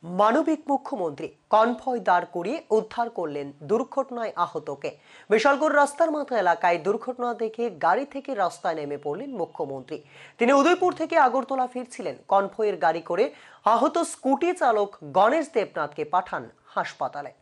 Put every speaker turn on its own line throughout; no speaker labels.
মানবিক মুখ্যমন্ত্রী কনভয় দাঁড় করিয়ে উদ্ধার করলেন দুর্ঘটনায় আহতকে। বিশালগড় রাস্তার মাথা এলাকায় দুর্ঘটনা দেখে গাড়ি থেকে রাস্তায় নেমে পড়লেন মুখ্যমন্ত্রী। তিনি উদয়পুর থেকে আগরতলা ফিরছিলেন। কনভয়ের গাড়ি করে আহত স্কুটি চালক গণেশ দেবনাথকে পাঠান হাসপাতালে।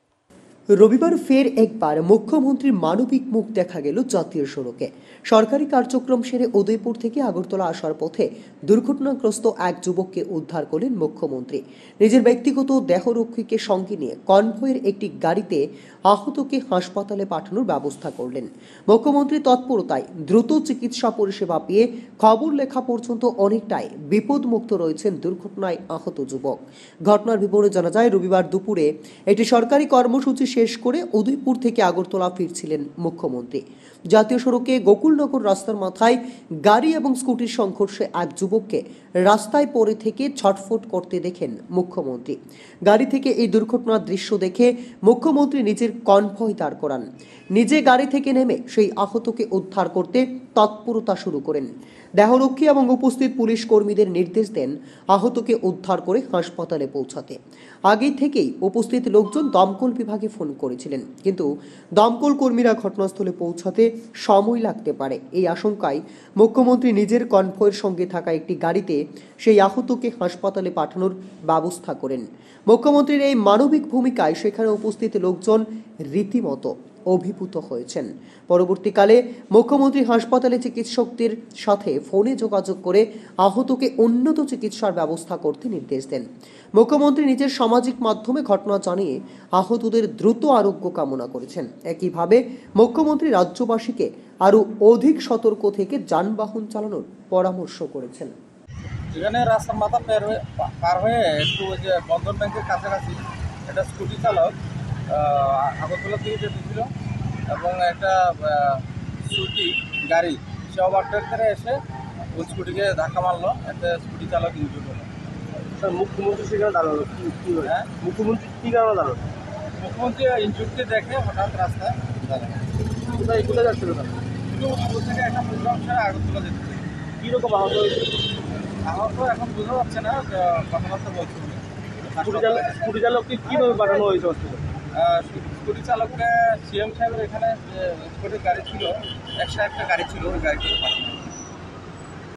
রবিবার ফের একবার মুখ্যমন্ত্রীর মানবিক মুখ দেখা গেল জাতীয় সড়কে। সরকারি কার্যক্রম সেরে উদয়পুর থেকে আগরতলা আসার পথে দুর্ঘটনাগ্রস্ত এক যুবককে উদ্ধার করলেন মুখ্যমন্ত্রী। নিজের ব্যক্তিগত দেহরক্ষীকে সঙ্গে নিয়ে কনভয়ের একটি গাড়িতে আহতকে হাসপাতালে পাঠানোর ব্যবস্থা করলেন। মুখ্যমন্ত্রী তৎপরতায় দ্রুত চিকিৎসা পরিষেবা পেয়ে খবর লেখা পর্যন্ত অনেকটাই বিপদমুক্ত রয়েছেন দুর্ঘটনায় আহত যুবক। ঘটনার বিবরণে জানা যায়, রবিবার দুপুরে একটি সরকারি কর্মসূচি শেষ করে উদয়পুর থেকে আগরতলা ফিরছিলেন মুখ্যমন্ত্রী। জাতীয় সড়কে গোকুলনগর রাস্তার মাথায় গাড়ি এবং স্কুটির সংঘর্ষে এক যুবককে রাস্তায় পড়ে থেকে ছটফট করতে দেখেন মুখ্যমন্ত্রী। গাড়ি থেকে এই দুর্ঘটনার দৃশ্য দেখে মুখ্যমন্ত্রী নিজের কনভয় দাঁড় করান। নিজে গাড়ি থেকে নেমে সেই আহতকে উদ্ধার করতে তৎপরতা শুরু করেন। দেহরক্ষী এবং উপস্থিত পুলিশ কর্মীদের নির্দেশ দেন আহতকে উদ্ধার করে হাসপাতালে পৌঁছাতে। আগে থেকেই উপস্থিত লোকজন দমকল বিভাগে ফোন করেছিলেন, কিন্তু দমকল কর্মীরা ঘটনাস্থলে পৌঁছাতে সময় লাগতে পারে। এই আশঙ্কায় মুখ্যমন্ত্রী নিজের কনভয়ের সঙ্গে থাকা একটি গাড়িতে সেই আহতকে হাসপাতালে পাঠানোর ব্যবস্থা করেন। মুখ্যমন্ত্রীর এই মানবিক ভূমিকায় সেখানে উপস্থিত লোকজন রীতিমতো অভিভূত হয়েছেন। পরবর্তীকালে মুখ্যমন্ত্রী হাসপাতালে চিকিৎসকদের সাথে ফোনে যোগাযোগ করে আহতকে উন্নত চিকিৎসার ব্যবস্থা করতে নির্দেশ দেন। মুখ্যমন্ত্রী নিজের সামাজিক মাধ্যমে ঘটনা জানিয়ে আহতদের দ্রুত আরোগ্য কামনা করেছেন। একইভাবে মুখ্যমন্ত্রী রাজ্যবাসীকে আরও অধিক সতর্ক থেকে যানবাহন চালানোর পরামর্শ করেছেন।
এখানে রাস্তার মাথা পার হয়ে একটু ওই যে বন্ধন ব্যাংকের কাছাকাছি একটা স্কুটি চালক আগরতলা থেকে যেতেছিল এবং একটা স্কুটি গাড়ি সে ওভারটেক করে এসে ওই স্কুটিকে ধাক্কা মারলো, একটা স্কুটি চালক ইনজুর্ড হলো।
স্যার, মুখ্যমন্ত্রী সেখানে দাঁড়ালো কি হয়? মুখ্যমন্ত্রী কী কারণে দাঁড়ালো?
মুখ্যমন্ত্রী ইনজুর্ডকে দেখে হঠাৎ রাস্তায় দাঁড়ায়।
কোথায় যাচ্ছিল তারা?
কিন্তু উদয়পুর থেকে একটা প্রোগ্রাম সেরে আগরতলা যেতে
কীরকম আহত হয়েছে?
আহত এখন বোঝা যাচ্ছে না, কথাবার্তা বলছে।
স্কুটি চালককে কীভাবে পাঠানো হয়েছে হসপিটালে?
স্কুটি চালককে সিএম সাহেবের এখানে যে স্কুটির গাড়ি ছিল, একটা গাড়ি ছিল, ওই গাড়িতে পাঠানো।